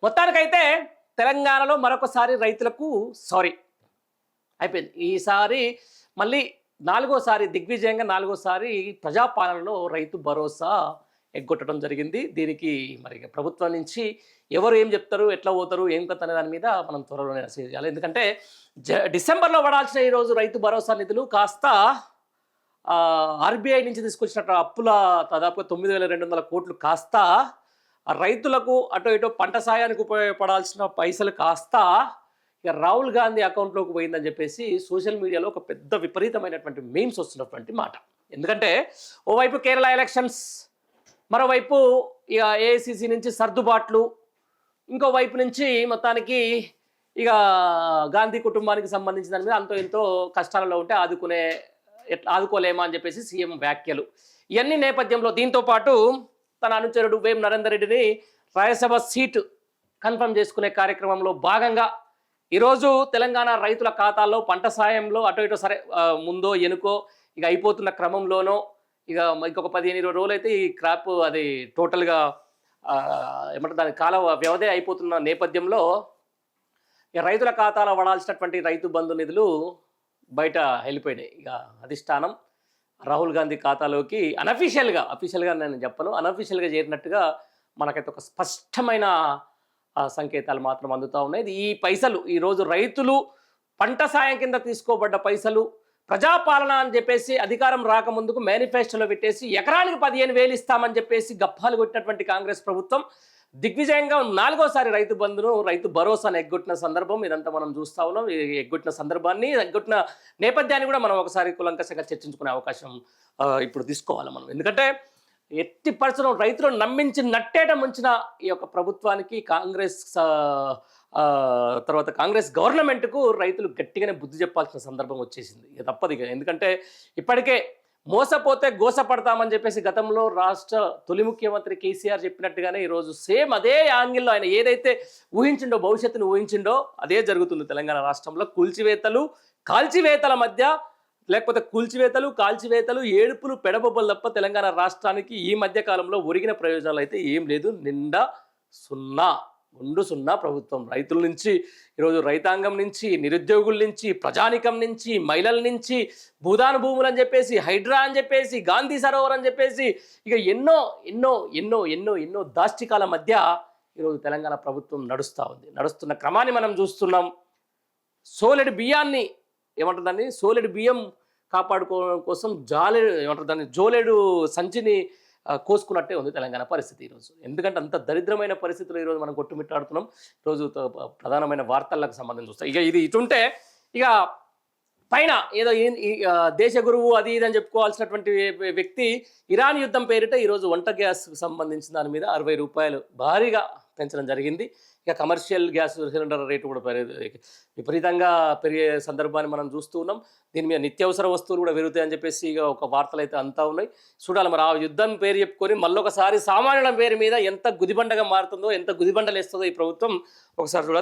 మొత్తానికైతే తెలంగాణలో మరొకసారి రైతులకు సారీ అయిపోయింది. ఈసారి మళ్ళీ నాలుగోసారి దిగ్విజయంగా నాలుగోసారి ప్రజాపాలనలో రైతు భరోసా ఎగ్గొట్టడం జరిగింది. దీనికి మరి ప్రభుత్వం నుంచి ఎవరు ఏం చెప్తారు, ఎట్లా పోతారు, ఏం కథ అనే దాని మీద మనం త్వరలోనే మెసేజ్ చేయాలి. ఎందుకంటే డిసెంబర్లో పడాల్సిన ఈరోజు రైతు భరోసా నిధులు కాస్త ఆర్బీఐ నుంచి తీసుకొచ్చినట్టు అప్పుల దాదాపుగా 9,200 కోట్లు కాస్త రైతులకు అటు ఇటు పంట సాయానికి ఉపయోగపడాల్సిన పైసలు కాస్త ఇక రాహుల్ గాంధీ అకౌంట్లోకి పోయిందని చెప్పేసి సోషల్ మీడియాలో ఒక పెద్ద విపరీతమైనటువంటి మీమ్స్ వస్తున్నటువంటి మాట. ఎందుకంటే ఓవైపు కేరళ ఎలక్షన్స్, మరోవైపు ఇక ఏఐసిసి నుంచి సర్దుబాట్లు, ఇంకో వైపు నుంచి మొత్తానికి ఇక గాంధీ కుటుంబానికి సంబంధించిన దాని మీద అంతో ఎంతో కష్టాలలో ఉంటే ఆదుకోలేమా అని చెప్పేసి సీఎం వ్యాఖ్యలు. ఇవన్నీ నేపథ్యంలో దీంతో పాటు తన అనుచరుడు వేం నరేందర్ రెడ్డిని రాజ్యసభ సీటు కన్ఫర్మ్ చేసుకునే కార్యక్రమంలో భాగంగా ఈరోజు తెలంగాణ రైతుల ఖాతాల్లో పంట సాయంలో అటు ఇటు సరే ముందో ఎనుకో ఇక అయిపోతున్న క్రమంలోనో ఇక ఇంకొక 15-20 రోజులు అయితే ఈ క్రాప్ అది టోటల్గా ఏమంటారు దాని కాల వ్యవధి అయిపోతున్న నేపథ్యంలో ఇక రైతుల ఖాతాలో పడాల్సినటువంటి రైతు బంధు నిధులు బయట వెళ్ళిపోయినాయి. ఇక అధిష్టానం రాహుల్ గాంధీ ఖాతాలోకి అఫీషియల్గా నేను చెప్పను, అనఫీషియల్గా చేరినట్టుగా మనకైతే ఒక స్పష్టమైన సంకేతాలు మాత్రం అందుతూ ఉన్నాయి. ఈ పైసలు ఈరోజు రైతులు పంట సాయం కింద తీసుకోబడ్డ పైసలు ప్రజాపాలన అని చెప్పేసి అధికారం రాకముందుకు మేనిఫెస్టోలో పెట్టేసి ఎకరానికి 15,000 ఇస్తామని చెప్పేసి గప్పాలు కొట్టినటువంటి కాంగ్రెస్ ప్రభుత్వం దిగ్విజయంగా నాలుగోసారి రైతు బంధును రైతు భరోసాను ఎగ్గొట్టిన సందర్భం ఇదంతా మనం చూస్తూ ఉన్నాం. ఎగ్గొట్టిన సందర్భాన్ని ఎగ్గొట్టిన నేపథ్యాన్ని కూడా మనం ఒకసారి కులంకషంగా చర్చించుకునే అవకాశం ఇప్పుడు తీసుకోవాలి మనం. ఎందుకంటే ఎట్టి పరిస్థితుల్లో రైతులను నమ్మించి నట్టేట ముంచిన ఈ యొక్క ప్రభుత్వానికి తర్వాత కాంగ్రెస్ గవర్నమెంట్కు రైతులు గట్టిగానే బుద్ధి చెప్పాల్సిన సందర్భం వచ్చేసింది. ఇక తప్పదు. ఎందుకంటే ఇప్పటికే మోసపోతే గోసపడతామని చెప్పేసి గతంలో రాష్ట్ర తొలి ముఖ్యమంత్రి కేసీఆర్ చెప్పినట్టుగానే ఈరోజు సేమ్ అదే యాంగిల్లో ఆయన ఏదైతే ఊహించిండో, భవిష్యత్తును ఊహించిండో అదే జరుగుతుంది తెలంగాణ రాష్ట్రంలో. కాల్చివేతల మధ్య లేకపోతే కాల్చివేతలు ఏడుపులు పెడబొబ్బలు తప్ప తెలంగాణ రాష్ట్రానికి ఈ మధ్య కాలంలో ఒరిగిన ప్రయోజనాలు అయితే ఏం లేదు. నిండా సున్నా ప్రభుత్వం రైతుల నుంచి, ఈరోజు రైతాంగం నుంచి, నిరుద్యోగుల నుంచి, ప్రజానికం నుంచి, మహిళల నుంచి, భూదాన భూములు అని చెప్పేసి, హైడ్రా అని చెప్పేసి, గాంధీ సరోవర్ అని చెప్పేసి ఇక ఎన్నో ఎన్నో ఎన్నో ఎన్నో ఎన్నో దాష్టికాల మధ్య ఈరోజు తెలంగాణ ప్రభుత్వం నడుస్తున్న క్రమాన్ని మనం చూస్తున్నాం. సోలెడు బియ్యాన్ని ఏమంటుందని సోలెడు బియ్యం కాపాడుకోవడం కోసం జోలెడు సంచిని కోసుకున్నట్టే ఉంది తెలంగాణ పరిస్థితి ఈరోజు. ఎందుకంటే అంత దరిద్రమైన పరిస్థితులు ఈరోజు మనం కొట్టుమిట్టాడుతున్నాం. ఈరోజు ప్రధానమైన వార్తలకు సంబంధించి చూస్తాం. ఇక ఇది ఇటుంటే ఇక పైన ఏదో దేశ గురువు అది ఇది అని చెప్పుకోవాల్సినటువంటి వ్యక్తి ఇరాన్ యుద్ధం పేరిట ఈరోజు వంట గ్యాస్కు సంబంధించిన దాని మీద 60 రూపాయలు భారీగా పెంచడం జరిగింది. ఇక కమర్షియల్ గ్యాస్ సిలిండర్ రేటు కూడా విపరీతంగా పెరిగే సందర్భాన్ని మనం చూస్తూ ఉన్నాం. దీని మీద నిత్యావసర వస్తువులు కూడా పెరుగుతాయని చెప్పేసి ఇక ఒక వార్తలు అయితే అంతా ఉన్నాయి. చూడాలి మరి ఆ యుద్ధం పేరు చెప్పుకొని మళ్ళొకసారి సామాన్యుల పేరు మీద ఎంత గుదిబండగా మారుతుందో, ఎంత గుదిబండలు వేస్తుందో ఈ ప్రభుత్వం ఒకసారి చూడాలి.